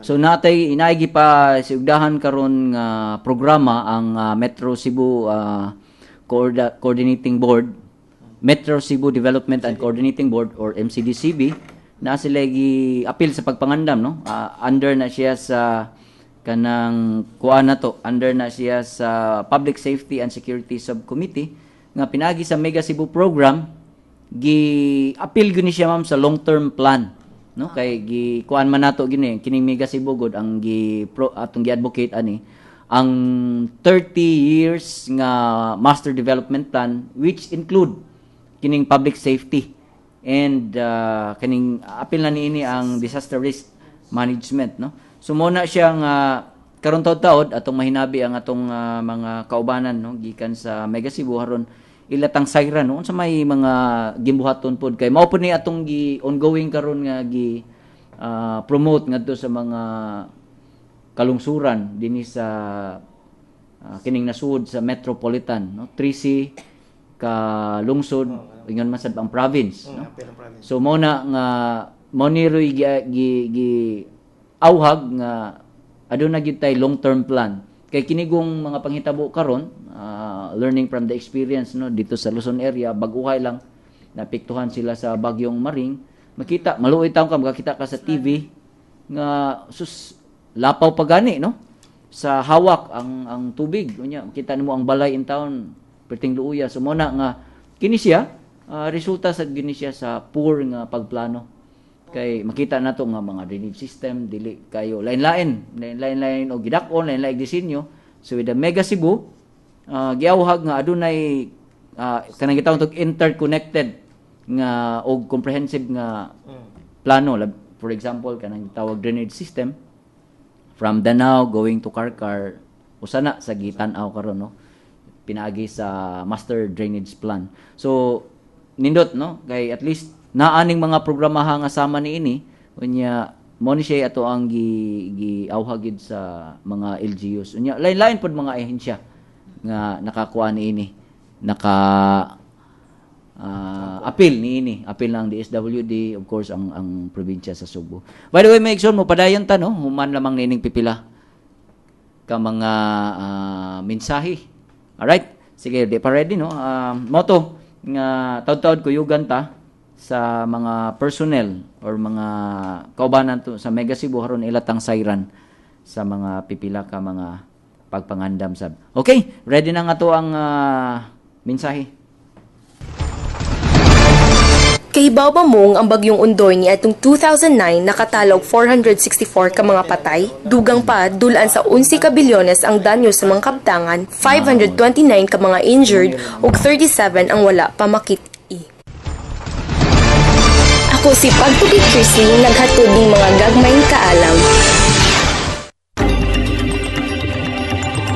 So natay inaigi pa siugdahan karon nga programa ang Metro Cebu Coordinating Board, Metro Cebu Development and Coordinating Board or MCDCB na sila gi-appeal sa pagpangandam, no? Under na siya sa kanang kuan na to, under na siya sa Public Safety and Security Subcommittee nga pinagi sa Mega Cebu program, gi-appeal gini siya ma'am sa long-term plan, no? Kay kuan man nato gini kining Mega Cebu god ang atong gi-advocate ani ang 30 years nga master development plan which include kining public safety and kining appeal na niini ang disaster risk management, no? So mo na siya nga karon taud-taud atong mahinabi ang atong mga kaubanan, no, gikan sa Mega Cebu haron ilatang sayran, no, unsa may mga gimbuhaton pod kay mao pod ni atong ongoing karon nga promote ngadto sa mga kalungsuran dinhi sa kining nasud sa metropolitan, no, 3C ka lungsod ingon man sad ang province, no. So mo na nga moniroy gi awhag nga aduna gyud tay long-term plan kay kinigong mga panghitabo karon learning from the experience, no, dito sa Luzon area baguhay lang napiktuhan sila sa bagyong Maring, makita maluoy taon ka makakita ka sa TV nga lapaw pa gani, no, sa hawak ang tubig unya kita nimo ang balay in town perting luuya. So mo na nga kini siya resulta sa gini siya sa poor nga pagplano kay makita nato nga mga drainage system dili kayo lain-lain og gidak-on lain-lain disenyo. So with the Mega Cebu giawhag nga adunay kanang gitawag og interconnected nga og comprehensive nga plano. For example kanang gitawag drainage system from Danao going to Karkar usana sa gitan-aw karon, no, pinaagi sa master drainage plan. So nindot, no, kay at least naaning mga programaha nga sama niini unya mo ni siya ato ang giawhagid sa mga LGUs unya lain-lain pod mga ahensya nga nakakuha niini appeal niini appeal ng DSWD, of course ang probinsya sa Subo. By the way, make sure mo padayon ta, no, human lamang nining pipila ka mga mensahe. Alright, sige, di pa ready, no. Moto nga taud-taud kuyugan ta sa mga personnel or mga kaubanan to sa Mega Cebu haron ilatang sayran sa mga pipila ka mga pagpangandam sab. Okay, ready na nga to ang mensahe. Kahibaw ba mong ang bagyong Undoy ni atong 2009 nakatalog 464 ka mga patay, dugang pa dulaan sa 11 ka bilyones ang danyo sa mga kabtangan, 529 ka mga injured ug 37 ang wala pa makit-i. Ako si Pagtuki Chrissy, naghatod ng mga gagmayng kaalam.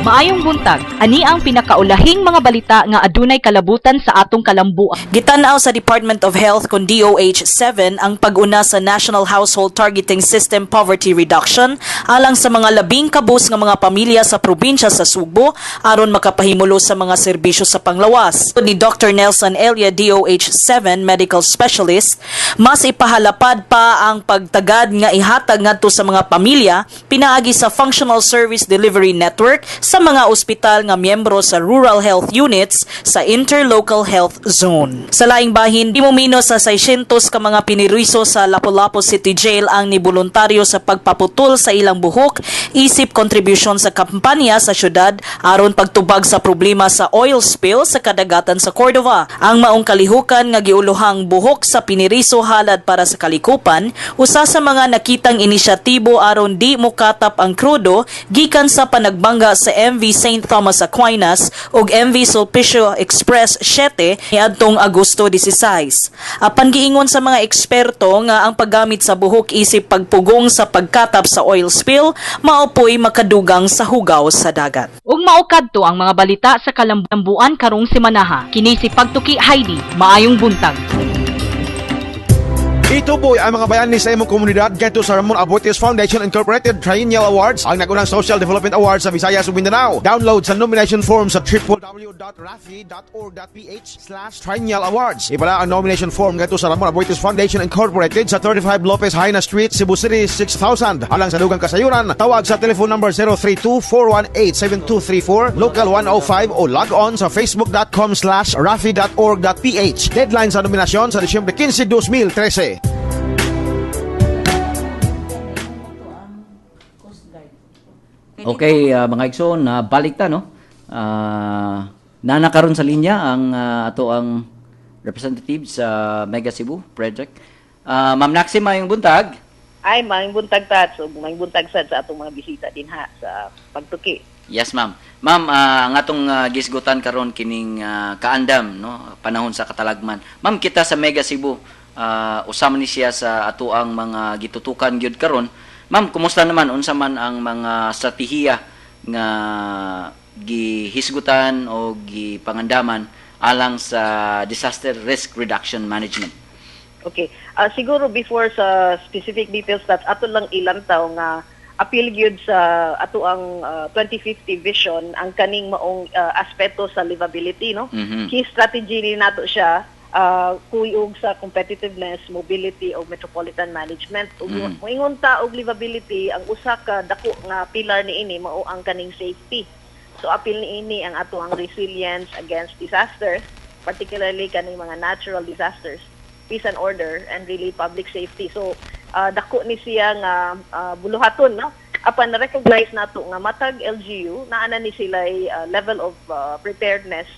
Maayong buntag, ani ang pinakaulahing mga balita nga adunay kalabutan sa atong kalambuan. Gitanaw sa Department of Health kon DOH-7 ang pag-una sa National Household Targeting System Poverty Reduction alang sa mga labing kabus nga mga pamilya sa probinsya sa Subo aron makapahimulo sa mga serbisyo sa panglawas. Ni Dr. Nelson Elia, DOH-7 Medical Specialist, mas ipahalapad pa ang pagtagad nga ihatag ngadto sa mga pamilya pinaagi sa Functional Service Delivery Network sa mga ospital nga miyembro sa Rural Health Units sa Interlocal Health Zone. Sa laing bahin, imumino sa 600 ka mga piniriso sa Lapu-Lapu City Jail ang niboluntaryo sa pagpaputol sa ilang buhok isip contribution sa kampanya sa syudad aron pagtubag sa problema sa oil spill sa kadagatan sa Cordova. Ang maong kalihukan nga giuluhang buhok sa piniriso halad para sa kalikupan, usa sa mga nakitang inisyatibo aron di mokatap ang krudo gikan sa panagbangga sa MV St. Thomas Aquinas ug MV Sulpicio Express 7 niadtong Agosto 16. Apan giingon sa mga eksperto nga ang paggamit sa buhok isip pagpugong sa pagkatap sa oil spill maopoy makadugang sa hugaw sa dagat. Ug maukadto ang mga balita sa kalambuan karong semanaha. Kini si Pagtuki Heidi, maayong buntag. Ituboy ang mga bayani sa imong komunidad kadto sa Ramon Abuetes Foundation Incorporated Triennial Awards, ang nagunang Social Development Awards sa Visayas ug Mindanao. Download sa nomination form sa www.rafi.org.ph/Triennial Awards. Ipala ang nomination form kadto sa Ramon Abuetes Foundation Incorporated sa 35 Lopez Haina Street, Cebu City 6000. Alang sa dugang kasayuran, tawag sa telephone number 032-418-7234, local 105 o log on sa facebook.com/rafi.org.ph. Deadline sa nominasyon sa Disyembre 15, 2013. Okay, mga igsoon, balik ta, no? Nanakaroon sa linya ang ato ang representative sa Mega Cebu Project. Ma'am Naxi, mayong buntag. Ay, mayong buntag tats, o mayong buntag sad sa atong mga bisita din ha, sa pagtuki. Yes, ma'am. Ma'am, ang atong gisgutan karon kining kaandam, no? Panahon sa katalagman. Ma'am, kita sa Mega Cebu, usama ni siya sa ato ang mga gitutukan gyud karon. Ma'am, kumusta naman? Unsa man ang mga strategiya nga gihisgutan o gipangandaman alang sa disaster risk reduction management? Okay. Siguro before sa specific details that ato lang ilantaw nga appeal gyud sa ato ang 2050 vision ang kaning maong aspeto sa livability, no? Key strategy ni nato siya kuyog sa competitiveness, mobility o metropolitan management. Ug moingon ta og livability, ang usa ka dako nga pilar niini mao ang kaning safety. So appeal niini ang ato ang resilience against disasters, particularly kaning mga natural disasters, peace and order, and really public safety. So dako ni siya nga buluhaton, no? Apan na-recognize nato nga matag LGU naana ni sila level of preparedness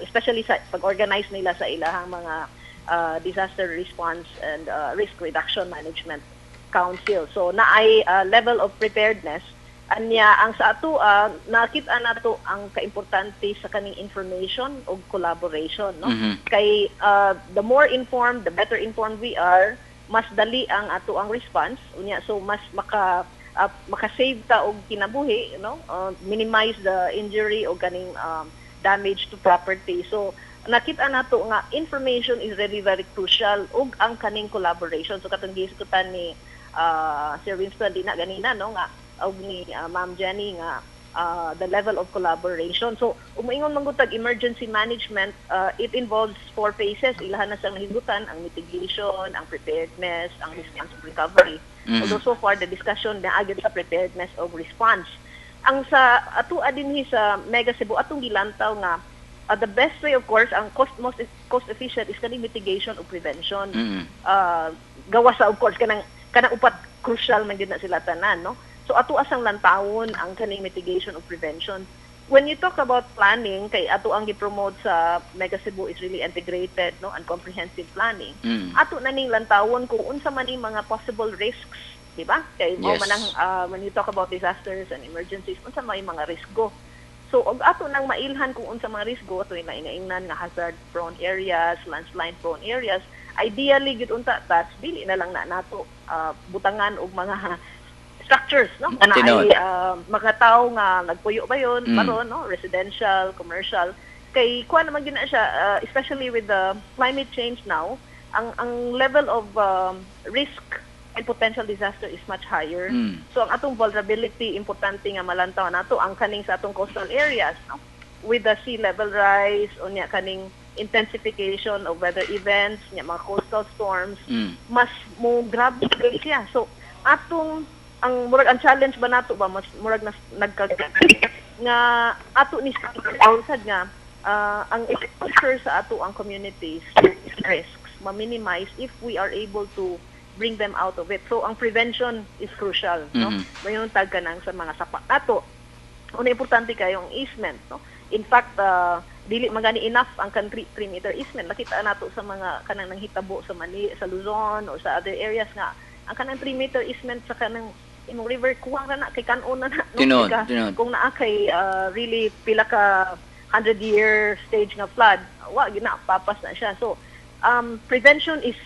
especially sa pag-organize nila sa ilahang mga disaster response and risk reduction management council. So naay level of preparedness anya ang sa ato nakita nato ang kaimportante sa kaning information o collaboration, no? Kay the more informed, the better informed we are, mas dali ang ato ang response unya, so mas maka-save ta og kinabuhi, no? Minimize the injury o kaning damage to property. So nakita nato nga information is really very crucial ug ang kaning collaboration. So katong giskutan ni Sir Winston di na ganina, no, nga og ni Ma'am Jenny nga the level of collaboration. So umoingon man gud tag emergency management, it involves 4 phases. Ilahan na sang nahisgutan ang mitigation, ang preparedness, ang response and recovery. Although so far the discussion na agad sa preparedness o response. Ang sa ato dinhi sa Mega Cebu atong gilantaw nga the best way, of course, ang most cost efficient is kaning mitigation o prevention. Gawa sa, of course, kanang upat crucial man gyud na sila tanan, no? So ato asang lantawon ang kaning mitigation o prevention. When you talk about planning, kay ato ang gi-promote sa Mega Cebu is really integrated, no, and comprehensive planning. Ato na ning lantawon kung unsa man ning mga possible risks, diba? Kay mo man ang when you talk about disasters and emergencies, unsa may mga risko. So og ato nang mailhan kung unsa mga risko, ato inaingnan nga hazard prone areas, landslide prone areas, ideally gid unta tas dili na lang na nato butangan og mga structures, no? Ana ay mga tawo nga nagpuyo ba yon karon, no, residential, commercial, kay kuan naman gyud na siya, especially with the climate change now, ang level of risk and potential disaster is much higher. So ang atong vulnerability importante nga malantaw nato ang kaning sa atong coastal areas, no? With the sea level rise unya kaning intensification of weather events, nya mga coastal storms, mas mo grabe siya. So atong ang murag ang challenge ba nato ba mas murag nga ato ni sad nga ang exposure sa ato ang communities risks ma-minimize if we are able to bring them out of it. So ang prevention is crucial, no? Mayon tag kanang sa mga sapat ato. Una importante kayo ang easement, no? In fact, dili magani enough ang 3-meter easement. Nakita nato sa mga kanang nanghitabo sa sa Luzon o sa other areas nga ang kanang 3-meter easement sa kanang imong river kuwang ra na kay kanon na, no? Kung naa kay really pila ka 100-year stage nga flood, wa gina papas na siya. So prevention is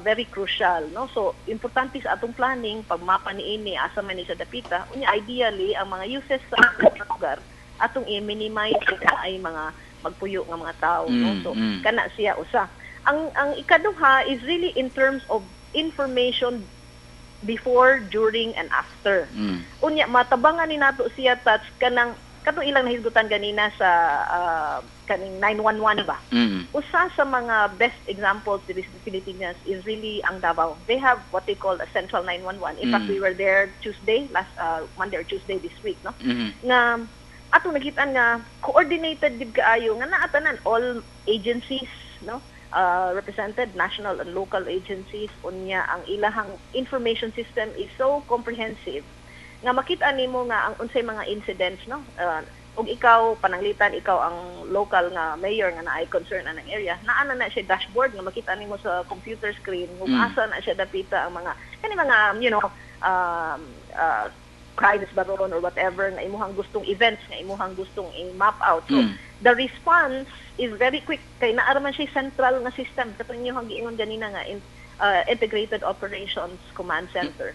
very crucial, no? So importante sa atong planning pagmapa niini asa man ni sa dapita unya ideally ang mga uses sa lugar atong i-minimize ay mga magpuyo nga mga tao, no? So kana siya usa ang ikaduha is really in terms of information before, during, and after. Unya, matabangan ni nato siya touch kanang katong ilang nahisgutan ganina sa kaning 911 ba. Usa sa mga best examples in the Philippines is really ang Davao. They have what they call a central 911. In fact, we were there Tuesday, last Monday or Tuesday this week, no? Nga ato nakitaan nga coordinated gid kaayo nga naatanan all agencies, no? Represented national and local agencies, unya ang ilahang information system is so comprehensive nga makita nimo nga ang unsay mga incidents, no, ug ikaw pananglitan, ikaw ang local nga mayor nga naay concern anang area, naana na siya dashboard nga makita nimo sa computer screen kung asa na siya dapita ang mga crimes ba ron or whatever nga imuhang gustong events nga imuhang gustong i-map out. So the response is very quick kay naa man siya central nga system katong inyo giingon ganina nga integrated operations command center.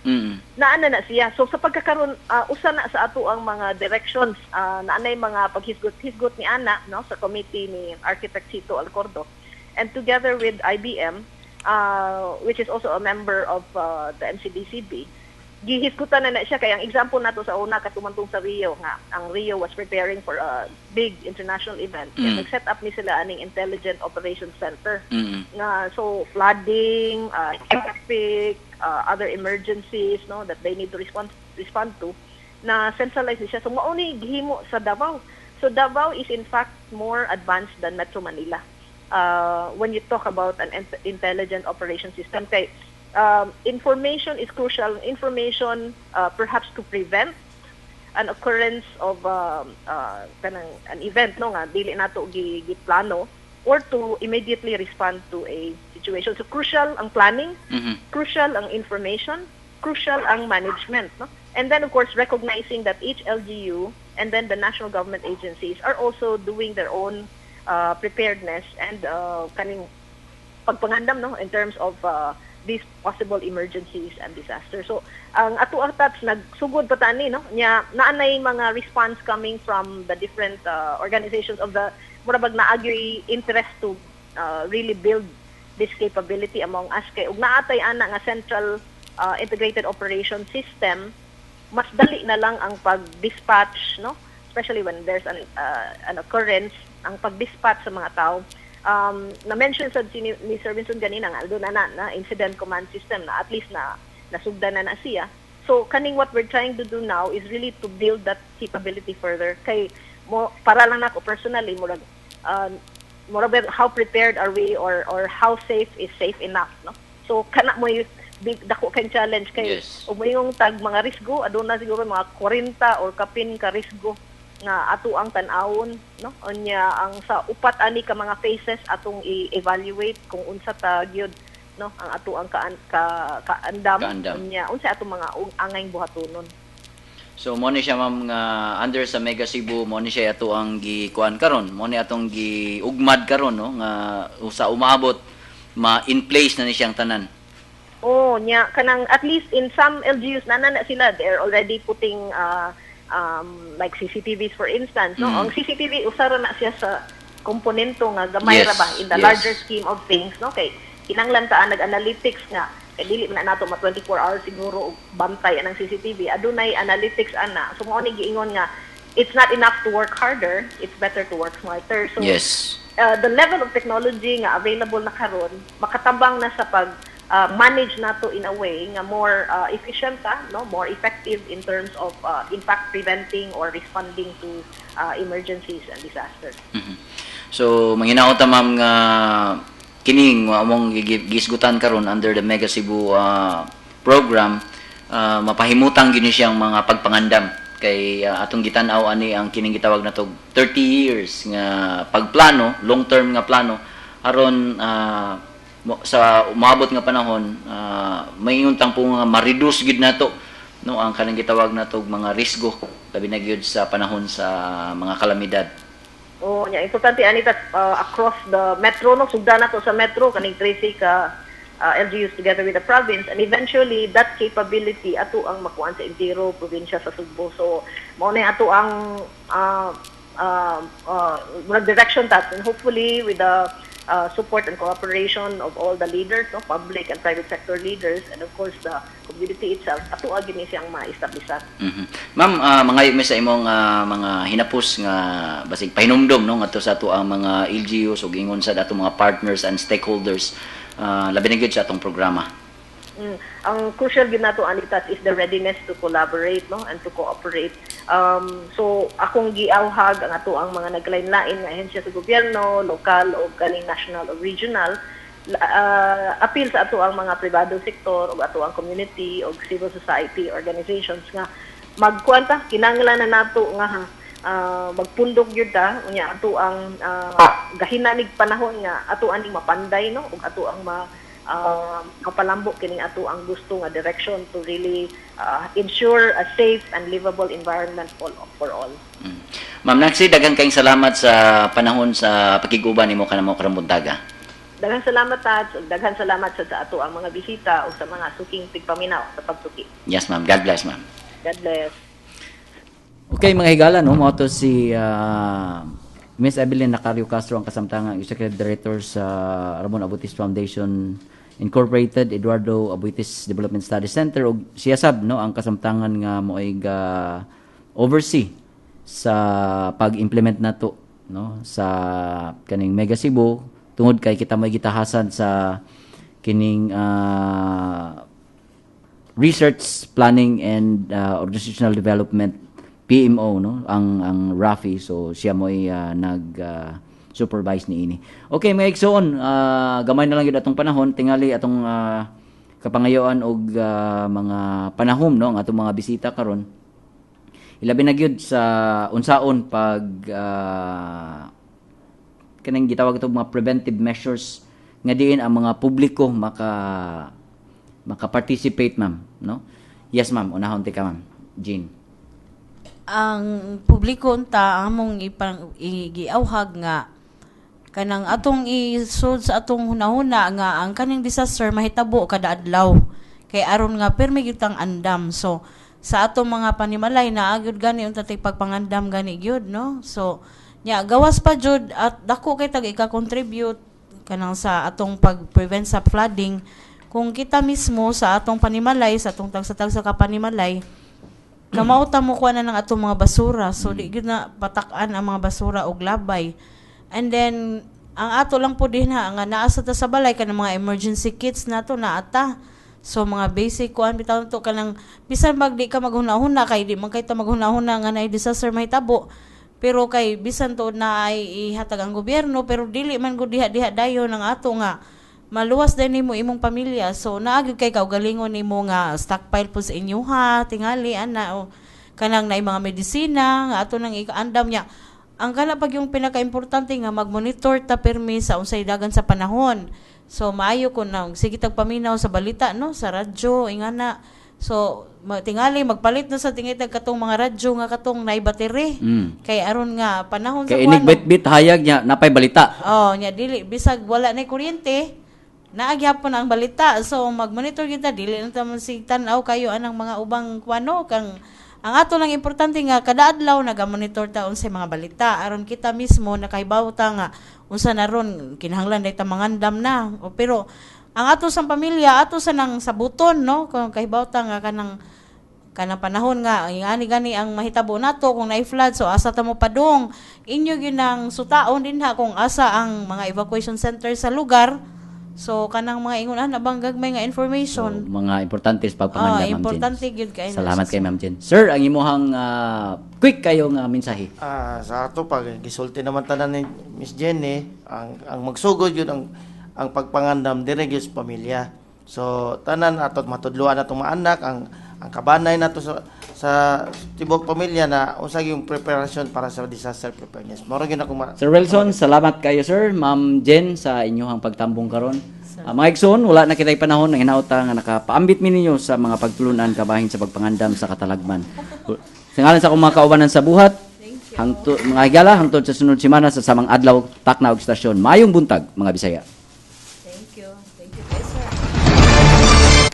Naana na siya. So sa pagkakaroon usa na sa ato ang mga directions, naanay mga paghisgot ni ana, no, sa committee ni Architect Cito Alcordo, and together with IBM, which is also a member of the MCDCB, gihisgutan na siya kay ang example nato sa una katumantong sa Rio nga ang Rio was preparing for a big international event, and nag-set up ni sila aning intelligent operations center nga so flooding, traffic, other emergencies, no, that they need to respond to, na centralized siya. So mao ni gihimo sa Davao. So Davao is in fact more advanced than Metro Manila when you talk about an intelligent operation system. Kay information is crucial. Information perhaps to prevent an occurrence of an event, no, nga dili nato giplano, or to immediately respond to a situation. So crucial ang planning, crucial ang information, crucial ang management, no? And then of course recognizing that each LGU and then the national government agencies are also doing their own preparedness and kaning pagpangandam, no, in terms of these possible emergencies and disasters. So ang ato atats nagsugod patani, no, nya naanay mga response coming from the different organizations of the murabag naagi interest to really build this capability among us. Kay ug naatay ana nga central integrated operation system, mas dali na lang ang pag-dispatch, no, especially when there's an occurrence, ang pag-dispatch sa mga tao. Na-mention sa ni Sir Vincent ganina nga doon na incident command system na at least na nasugdan na siya. So kaning what we're trying to do now is really to build that capability further. Kay para lang nako personally murag how prepared are we, or how safe is safe enough, no? So kana mo big dako kay challenge kay ug mayong tag mga risgo aduna siguro mga 40 or kapin ka risgo nga ato ang tan-awon, no, unya ang sa upat ani ka mga phases atong i-evaluate kung unsa ta gyud, no, ang ato ang kaandam unya unsa atong mga angayng buhatonon. So mo ni siya ma'am nga under sa Mega Cebu, mo ni siya ato ang gikuan karon, mo ni atong giugmad karon, no, nga usa umabot in place na ni siyang tanan. Oh, nya kanang at least in some LGUs na sila, they're already putting like CCTVs for instance, no? Ang CCTV usara na siya sa komponento nga gamay ra ba in the larger scheme of things, no? Kay kinahanglan ta nag-analytics nga kay dili man nato ma 24 hours siguro bantay anang CCTV, adunay analytics ana. So mao ni giingon nga it's not enough to work harder, it's better to work smarter. So the level of technology nga available na karon makatabang na sa pag manage nato in a way nga more efficient, no, more effective in terms of in fact preventing or responding to emergencies and disasters. So manginaot ta ma'am nga kining among gisgutan karon under the Mega Cebu program, mapahimutang gini siyang mga pagpangandam kay atong gitan-aw ani ang kining gitawag nato 30 years nga pagplano, long term nga plano aron sa umabot nga panahon may untang po nga ma-reduce gid nato, no, ang kanang gitawag nato mga risgo labi na gyud sa panahon sa mga kalamidad. Oh, nya importante anita across the metro, no, sugdan nato sa metro kaning 13 ka LGUs together with the province, and eventually that capability ato ang makuan sa entero probinsya sa Sugbo. So mao ni ato ang direction that, and hopefully with the support and cooperation of all the leaders, no, public and private sector leaders, and of course the community itself, ato gini siyang ma-establish. Ma'am, mga sa imong mga hinapos nga basig pahinumdom no ngadto sa ato ang mga LGUs ug ingon sa ato mga partners and stakeholders labi na gyud sa atong programa. Ang crucial gid nato anitas is the readiness to collaborate, no, and to cooperate. So akong giawhag ang ato ang mga naglain-lain nga ahensya sa gobyerno, lokal o ganing national o regional, appeal sa ato ang mga pribadong sektor o ato ang community o civil society organizations nga magkuanta kinahanglan na nato nga magpundok gyud ta unya ato ang gahinanig panahon nga ato aning mapanday, no, ug ato ang kapalambok kining ato ang gusto nga direction to really ensure a safe and livable environment for all. Ma'am Naxi, daghang kayong salamat sa panahon sa pakiguban nimo kanamo karong buntaga. Daghang salamat Tats, ug daghang salamat sa ato ang mga bisita o sa mga suking tigpaminaw sa pagsuki. Yes ma'am, God bless ma'am. God bless. Okay mga higala no, mo to si Miss Evelyn Nacario Castro ang kasamtangang Executive Director sa Ramon Abutis Foundation Incorporated, Eduardo Abutis Development Study Center ug siya sab no ang kasamtangan nga mo'y oversee sa pag-implement nato no sa kaning Mega Cebu tungod kay kita may gitahasan sa kining research planning and organizational development PMO no ang Rafi, so siya mo'y supervise ni ini. Okay, mga igsoon, gamay na lang yun atong panahon, tingali atong kapangayoan og mga panahom no ang atong mga bisita karon. Ilabi na gyud sa unsaon pag kanang gitawag itong mga preventive measures nga diin ang mga publiko maka-participate, ma'am, no? Yes, ma'am, unahon ti ka, ma'am. Jean. Ang publiko unta among giawhag nga kanang atong isud sa atong hunahuna nga ang kaning disaster mahitabo kada adlaw kay aron nga permi gyud tang andam. So sa atong mga panimalay na agyud gani unta tay pagpangandam gani gyud, no. So nya gawas pa jud at dako kay tag ika-contribute kanang sa atong pag-prevent sa flooding kung kita mismo sa atong panimalay, sa atong tagsa-tagsa ka panimalay kamauta mo kuha na ng atong mga basura. So di gyud na patak-an ang mga basura og labay. And then ang ato lang po din nga naasa ta sa balay kanang mga emergency kits nato na ata. So mga basic kuan bitaw to kanang bisan di ka maghunahuna kay di man kay ta maghunahuna nga na disaster mahitabo. Pero kay bisan to na ay ihatag ang gobyerno pero dili man gud diha dayon ang ato nga maluwas din nimo imong pamilya. So naagid kay kaugalingon nimo nga stockpile po sa inyo ha tingali ana o kanang naay mga medisina nga ato nang ikaandam niya. Ang kana pag yung pinaka-importante nga mag-monitor ta permi sa unsay dagan sa panahon. So maayo ko na sige tag paminaw sa balita no sa radyo ingana. So tingali magpalit na sa tingitag katong mga radyo nga katong naay battery. Kay aron nga panahon sa kay inig-bit hayag nya napay balita. Oh, nya dili bisag wala nay kuryente. Naagyapon ang balita. So mag-monitor kita dili na ta sig tan-aw kayo anang mga ubang kuano kang ang ato lang importante nga kada adlaw naga-monitor ta unsay mga balita aron kita mismo nakahibaw ta nga unsa na ron kinahanglan day ta mangandam na. O pero ang ato sang pamilya ato sa nang sabuton no kung kahibaw ta nga kanang panahon nga gani ang mahitabo nato kung naay flood. So asa ta mo padung inyo ginang sutaon din ha kung asa ang mga evacuation center sa lugar. So kanang mga ingon bang gagmay nga information. So, mga importante sa pagpangandam, Ma'am Jen. Importante gyud kay. Salamat kay Ma'am Jen. Sir, ang imuhang quick kayo nga mensahe. Sa ato pag gisulti naman tanan ni Miss Jenny, ang magsugod yun ang pagpangandam dire gyud sa pamilya. So tanan ato matudluan atong mga anak ang kabanay nato sa tibok pamilya na unsay yung preparation para sa disaster preparedness. Mao gyud ako Sir Wilson, salamat kayo sir. Ma'am Jen sa inyong pagtambong karon. Mga igsoon, wala na kitay panahon na hinauta nga nakapaambit mi ninyo sa mga pagtulunan kabahin sa pagpangandam sa katalagman. Sa ngalan sa akong mga kaubanan sa buhat, mga higala hangtod sa sunod semana sa samang adlaw takna og istasyon. Mayong buntag mga Bisaya.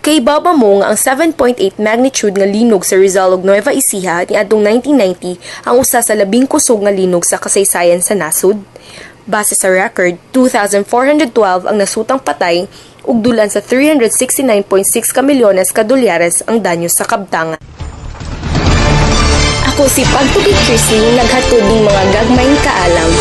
Kay Baba Mong ang 7.8 magnitude nga linog sa Rizal ug Nueva Ecija niadtong 1990 ang usa sa labing kusog nga linog sa kasaysayan sa nasud. Base sa record, 2,412 ang nasutang patay ug dulan sa 369.6 ka milyones ka dolyares ang danyo sa kabtangan. Ako si Pagtugig Chrissy, naghatod ng mga gagmayng kaalam.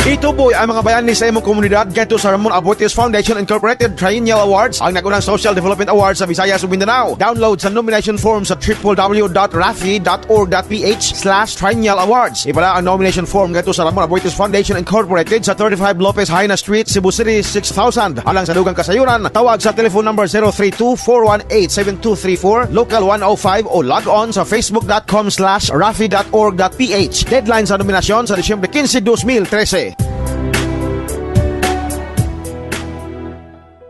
Ituboy ang mga bayani sa imong komunidad kadto sa Ramon Abortes Foundation Incorporated Triennial Awards, ang nagunang Social Development Awards sa Visayas ug Mindanao. Download sa nomination form sa www.rafi.org.ph/Triennial Awards. Ipala ang nomination form kadto sa Ramon Abortes Foundation Incorporated sa 35 Lopez Haina Street, Cebu City 6000. Alang sa dugang kasayuran, tawag sa telephone number 032-418-7234, local 105 o log on sa facebook.com/rafi.org.ph. Deadline sa nominasyon sa Disyembre 15, 2013.